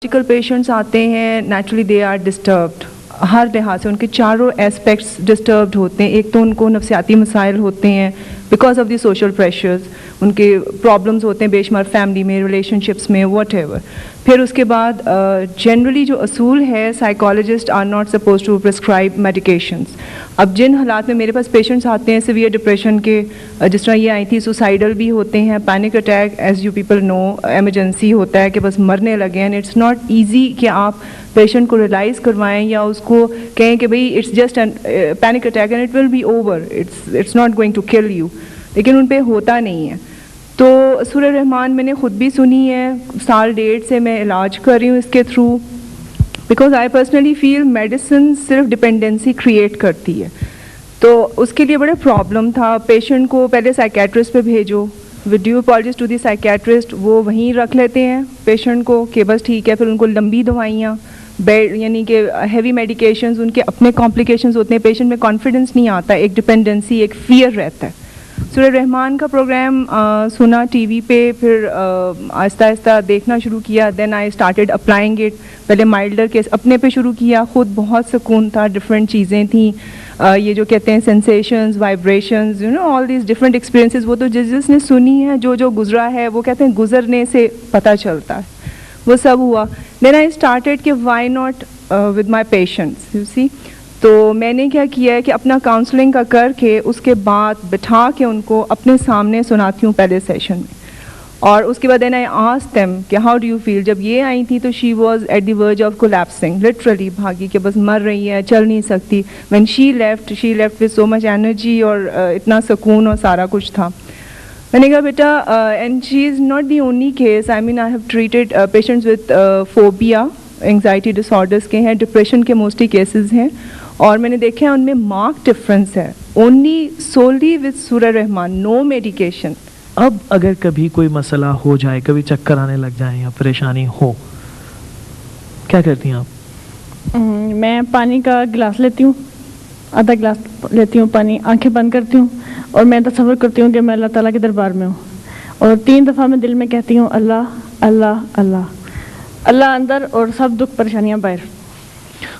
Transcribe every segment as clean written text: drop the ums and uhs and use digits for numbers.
Medical patients आते हैं, naturally they are disturbed, हर लिहाज से उनके चारों एस्पेक्ट्स डिस्टर्ब्ड होते हैं. एक तो उनको नफ्सियाती मसाइल होते हैं because of the social pressures, उनके प्रॉब्लम्स होते हैं बेशुमार फैमिली में, रिलेशनशिप्स में, वट एवर. फिर उसके बाद जनरली जो असूल है, psychologist are not suppose to prescribe medications. अब जिन हालात में मेरे पास पेशेंट्स आते हैं सिवियर डिप्रेशन के, जिस तरह ये आई थी, सुसाइडल भी होते हैं, panic attack, as you people know, emergency होता है कि बस मरने लगे हैं. इट्स नॉट ईजी कि आप पेशेंट को रियलाइज करवाएं या उसको कहें कि भाई it's just an panic attack and it will be over, it's not going to kill you, लेकिन उन पे होता नहीं है. तो सूरह रहमान मैंने ख़ुद भी सुनी है, 1.5 साल से मैं इलाज कर रही हूँ इसके through, because I personally feel medicine सिर्फ डिपेंडेंसी क्रिएट करती है. तो उसके लिए बड़ा प्रॉब्लम था. पेशेंट को पहले साइकेट्रिस्ट पे भेजो, with due apologies to the psychiatrist, वो वहीं रख लेते हैं पेशेंट को कि बस ठीक है. फिर उनको लंबी दवाइयाँ, बेड यानी कि हैवी मेडिकेशंस, उनके अपने कॉम्प्लिकेशंस होते हैं, पेशेंट में कॉन्फिडेंस नहीं आता, एक डिपेंडेंसी, एक फियर रहता है. सूरह रहमान का प्रोग्राम सुना टीवी पे, फिर आहिस्ता आहिस्ता देखना शुरू किया. Then I started applying it. पहले माइल्डर केस अपने पे शुरू किया, ख़ुद बहुत सुकून था, डिफरेंट चीज़ें थी, ये जो कहते हैं sensations, vibrations, you know, all these different experiences. वो तो जिसने सुनी है, जो गुजरा है, वो कहते हैं गुजरने से पता चलता है, वो सब हुआ. देन आई स्टार्टेड कि why not with my patients, you see. तो मैंने क्या किया है कि अपना काउंसलिंग का करके उसके बाद बिठा के उनको अपने सामने सुनाती हूँ पहले सेशन में, और उसके बाद देन आई आस्क्ड देम कि हाउ डू यू फील. जब ये आई थी तो she was at the verge of collapsing, literally भागी कि बस मर रही है, चल नहीं सकती. When she left with so much energy और इतना सुकून और सारा कुछ था. मैंने कहा बेटा, and she is not the only case, I mean I have treated patients with phobia, anxiety disorders के हैं, डिप्रेशन के मोस्टली केसेस हैं, और मैंने देखा है उनमें मार्क डिफरेंस है. ओनली सोली विद सूरह रहमान, नो मेडिकेशन. अब अगर कभी कोई मसला हो जाए, कभी चक्कर आने लग जाए या परेशानी हो, क्या करती हैं आप? मैं पानी का गिलास लेती हूँ, आधा गिलास लेती हूँ पानी, आंखें बंद करती हूँ और मैं तसव्वुर करती हूँ कि मैं अल्लाह ताला के दरबार में हूँ, और 3 दफ़ा मैं दिल में कहती हूँ अल्लाह अल्लाह अल्लाह. अल्लाह अंदर और सब दुख परेशानियाँ बाहर.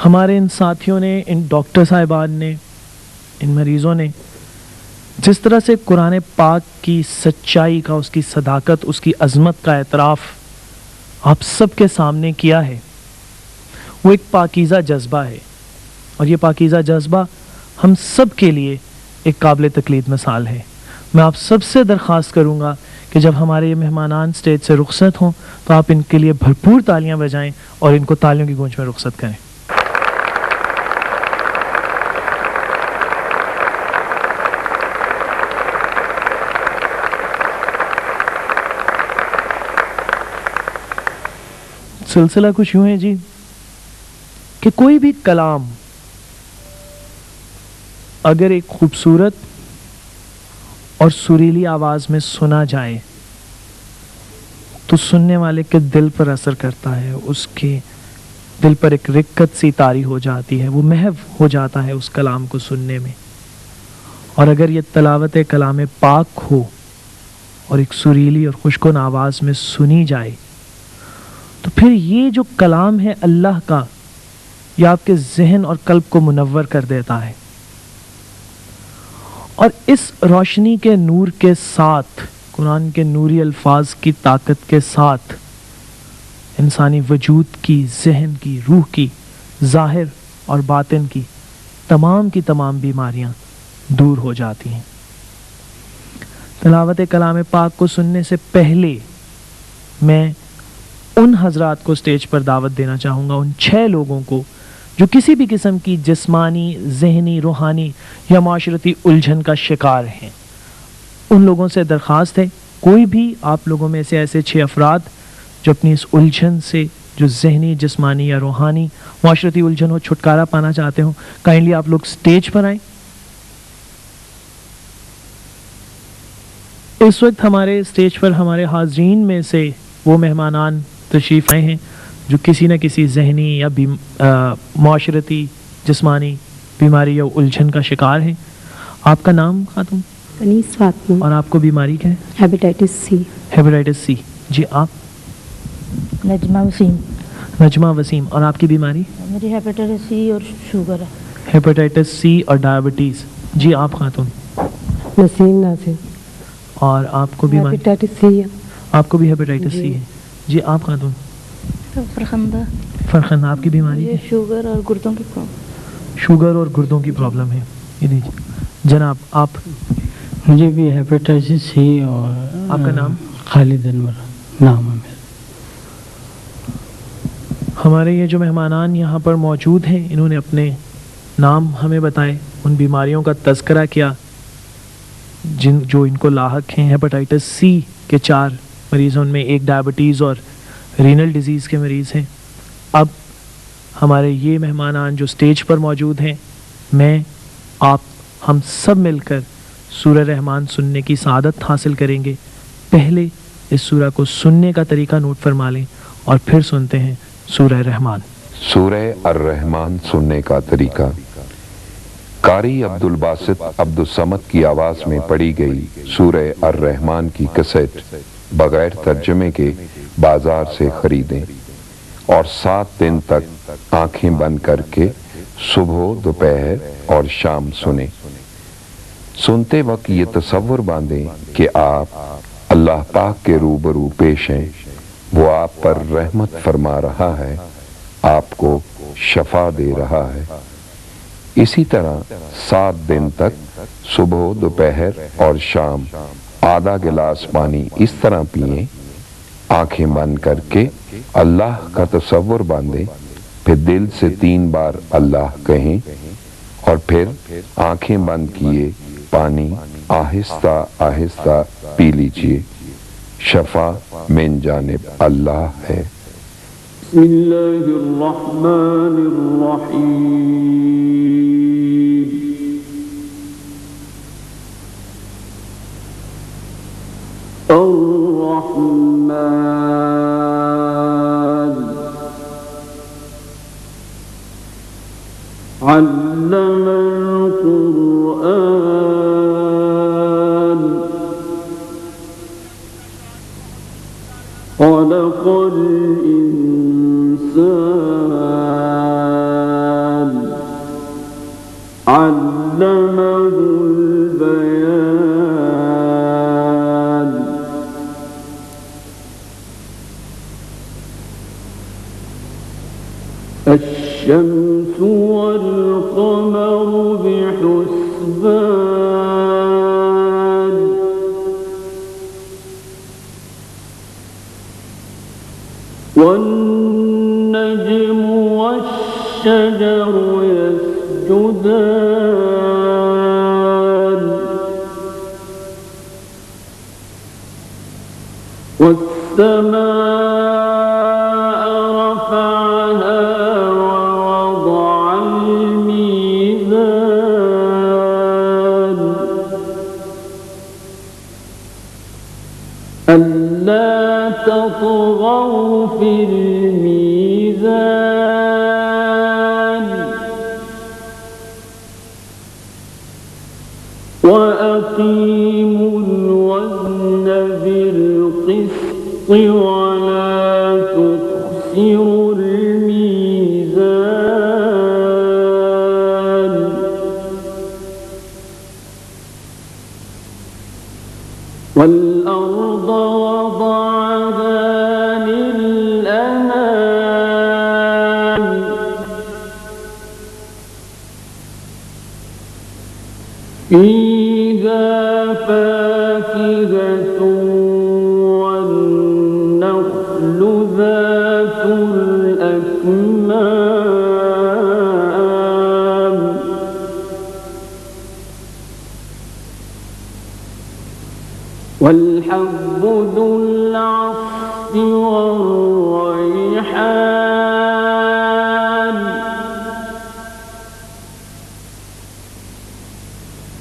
हमारे इन साथियों ने, इन डॉक्टर साहिबान ने, इन मरीज़ों ने जिस तरह से कुरान पाक की सच्चाई का, उसकी सदाकत, उसकी अज़मत का एतराफ़ आप सबके सामने किया है, वो एक पाकीज़ा जज्बा है. और ये पाकीज़ा जज्बा हम सब के लिए एक काबिल तक़लीद मिसाल है. मैं आप सबसे दरख्वास्त करूँगा कि जब हमारे ये मेहमानान स्टेज से रुखसत हों तो आप इनके लिए भरपूर तालियां बजाएं और इनको तालियों की गूंज में रुखसत करें. सिलसिला कुछ यूं है जी कि कोई भी कलाम अगर एक खूबसूरत और सुरीली आवाज़ में सुना जाए तो सुनने वाले के दिल पर असर करता है, उसके दिल पर एक रिक्कत सी तारी हो जाती है, वो महव हो जाता है उस कलाम को सुनने में. और अगर ये तलावत कलाम पाक हो और एक सुरीली और खुशकुन आवाज़ में सुनी जाए तो फिर ये जो कलाम है अल्लाह का, ये आपके जहन और कल्ब को मुनव्वर कर देता है. और इस रोशनी के नूर के साथ, कुरान के नूरी अल्फाज की ताकत के साथ इंसानी वजूद की, जहन की, रूह की, ज़ाहिर और बातिन की तमाम बीमारियां दूर हो जाती हैं. तिलावत कलाम पाक को सुनने से पहले मैं उन हजरात को स्टेज पर दावत देना चाहूँगा, उन 6 लोगों को जो किसी भी किस्म की जिस्मानी, जहनी, रूहानी या माशरती उलझन का शिकार हैं. उन लोगों से दरख्वास्त है, कोई भी आप लोगों में से ऐसे 6 अफराद जो अपनी इस उलझन से, जो जहनी, जिस्मानी या रूहानी माशरती उलझन हो, छुटकारा पाना चाहते हो, काइंडली आप लोग स्टेज पर आएँ. इस वक्त हमारे स्टेज पर हमारे हाजरीन में से वो मेहमानान तशरीफ़ आए हैं जो किसी न किसी जहनी या माशरती, जिस्मानी बीमारी या उलझन का शिकार है. आपका नाम खातून? कनीस फातिमा. और आपको बीमारी क्या है? Hepatitis C. Hepatitis C. जी आप? नजमा वसीम. नजमा वसीम, और आपकी बीमारी? मेरी हेपेटाइटिस सी और शुगर है। हेपेटाइटिस सी और डायबिटीज़। जी आप खातून? नसीम नासिर। और आपको बीमारी? हेपेटाइटिस सी है। आपको भी हेपेटाइटिस सी है? जी आप खातून? फरखंदा। फरखंदा, आपकी बीमारी? ये शुगर और गुर्दों की प्रॉब्लम। शुगर और गुर्दों की प्रॉब्लम है। ये लीजिए जनाब, आप? मुझे भी हेपेटाइटिस सी और आपका नाम? खालिद अनवर नाम है मेरा। हमारे ये जो मेहमानान यहाँ पर मौजूद हैं, इन्होंने अपने नाम हमें बताए, उन बीमारियों का तज़किरा किया जो इनको लाहक हैं। हेपेटाइटिस सी के 4 मरीज़, उनमें एक डायबिटीज़ और रीनल डिजीज़ के मरीज़ हैं। अब हमारे ये मेहमानान जो स्टेज पर मौजूद हैं, मैं, आप, हम सब मिलकर सूरह रहमान सुनने की सआदत हासिल करेंगे। पहले इस सूरह को सुनने का तरीका नोट फरमा लें और फिर सुनते हैं सूरह रहमान। सूरह अर्रहमान सुनने का तरीका। कारी अब्दुल बासित अब्दुल समद की आवाज़ में पढ़ी गई सूरह अर्रहमान की कैसेट बगैर तर्जमे के बाजार से खरीदें और 7 दिन तक आंखें बंद करके सुबह, दोपहर और शाम सुने। सुनते वक्त ये तसव्वुर बांधें कि आप अल्लाह पाक के रूबरू पेश हैं, वो आप पर रहमत फरमा रहा है, आपको शफा दे रहा है। इसी तरह 7 दिन तक सुबह, दोपहर और शाम आधा गिलास पानी इस तरह पिएं, आंखें बंद करके अल्लाह का तसव्वुर बांधें, फिर दिल से 3 बार अल्लाह कहें और फिर आंखें बंद किए पानी आहिस्ता आहिस्ता पी लीजिए। शफा मिन जानिब अल्लाह है। الشمس والقمر بحسبان والنجم والشجر يسجدان والسماء رفعها ووضع الميزان ألا تطغوا في الميزان وأقيموا الوزن بالقسط ولا تخسروا الميزان والأرض وضعها للأنام فيها فاكهة والنخل ذات الأكمام والحب ذو العصف والريحان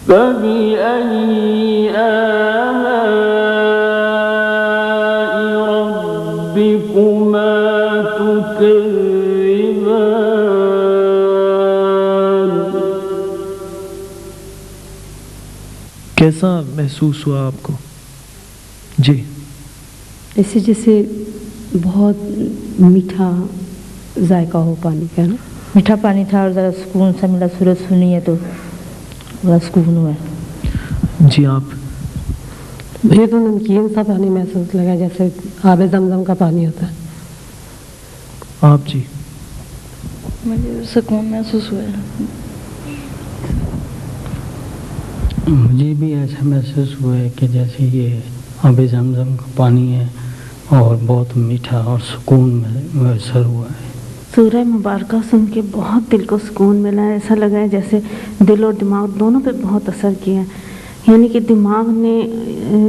فبأي آلاء ربكما تكذبان؟ कैसा महसूस हुआ आपको? जी। ऐसे जैसे बहुत मीठा जायका हो पानी का ना। मीठा पानी था और ज़रा सुकून सा मिला, सूरज सुनी है तो बड़ा सुकून हुआ। जी आप? मुझे तो नमकीन सा पानी महसूस लगा, जैसे आबे जमजम का पानी होता है। आप जी? मुझे सुकून महसूस हुआ। मुझे भी ऐसा महसूस हुआ है कि जैसे ये आबे ज़मज़म का पानी है और बहुत मीठा और सुकून मैसर हुआ है। सूरह मुबारका सुन के बहुत दिल को सुकून मिला है। ऐसा लगा है जैसे दिल और दिमाग दोनों पे बहुत असर किया है। यानी कि दिमाग ने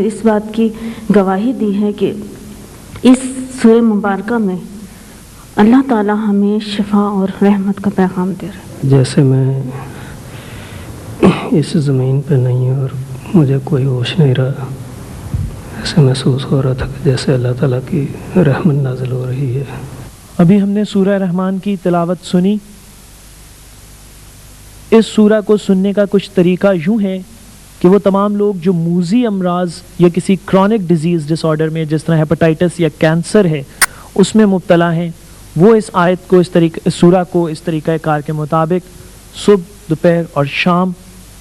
इस बात की गवाही दी है कि इस सूरह मुबारका में अल्लाह ताला हमें शिफा और रहमत का पैगाम दे रहा है। जैसे मैं इस ज़मीन पे नहीं हूँ और मुझे कोई होश नहीं रहा, ऐसे महसूस हो रहा था कि जैसे अल्लाह ताला की रहमत नाज़िल हो रही है। अभी हमने सूरह रहमान की तिलावत सुनी। इस सूरह को सुनने का कुछ तरीका यूं है कि वो तमाम लोग जो मूजी अमराज या किसी क्रॉनिक डिजीज़ डिसऑर्डर में, जिस तरह हेपेटाइटिस या कैंसर है, उसमें मुब्तला हैं, वो इस आयत को इस सूरह को इस तरीक़ा कार के मुताबिक सुबह, दोपहर और शाम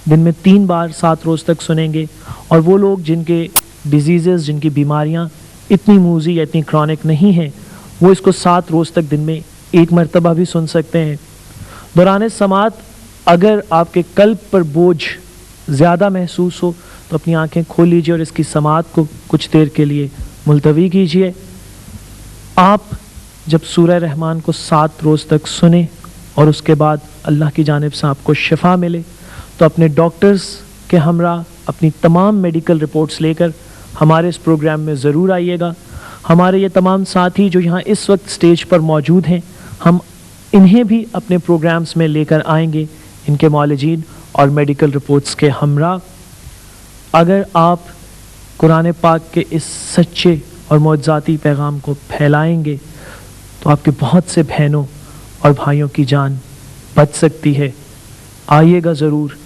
दिन में 3 बार 7 रोज़ तक सुनेंगे। और वो लोग जिनके डिजीज़, जिनकी बीमारियां इतनी मूजी या इतनी क्रॉनिक नहीं हैं, वो इसको 7 रोज़ तक दिन में 1 मरतबा भी सुन सकते हैं। दौरान समात अगर आपके कल्ब पर बोझ ज़्यादा महसूस हो तो अपनी आंखें खोल लीजिए और इसकी समात को कुछ देर के लिए मुलतवी कीजिए। आप जब सूरह रहमान को 7 रोज़ तक सुने और उसके बाद अल्लाह की जानिब से आपको शिफा मिले तो अपने डॉक्टर्स के हमरा अपनी तमाम मेडिकल रिपोर्ट्स लेकर हमारे इस प्रोग्राम में ज़रूर आइएगा। हमारे ये तमाम साथी जो यहाँ इस वक्त स्टेज पर मौजूद हैं, हम इन्हें भी अपने प्रोग्राम्स में लेकर आएंगे, इनके मौलजीन और मेडिकल रिपोर्ट्स के हमरा। अगर आप कुरान पाक के इस सच्चे और मौजज़ाती पैगाम को फैलाएंगे तो आपके बहुत से बहनों और भाइयों की जान बच सकती है। आइएगा ज़रूर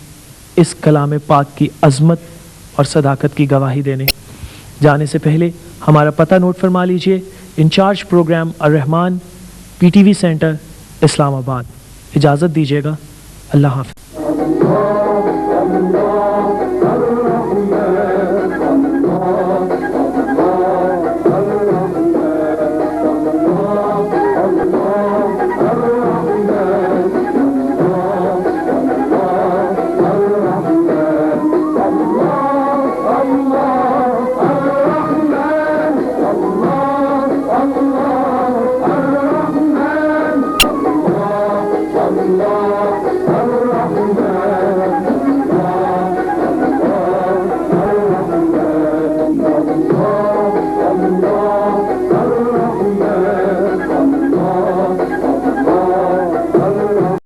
इस कलाम पाक की अज़मत और सदाकत की गवाही देने। जाने से पहले हमारा पता नोट फरमा लीजिए। Incharge programme Arrahman, PTV centre, Islamabad. इजाज़त दीजिएगा। अल्लाह हाफ़िज़।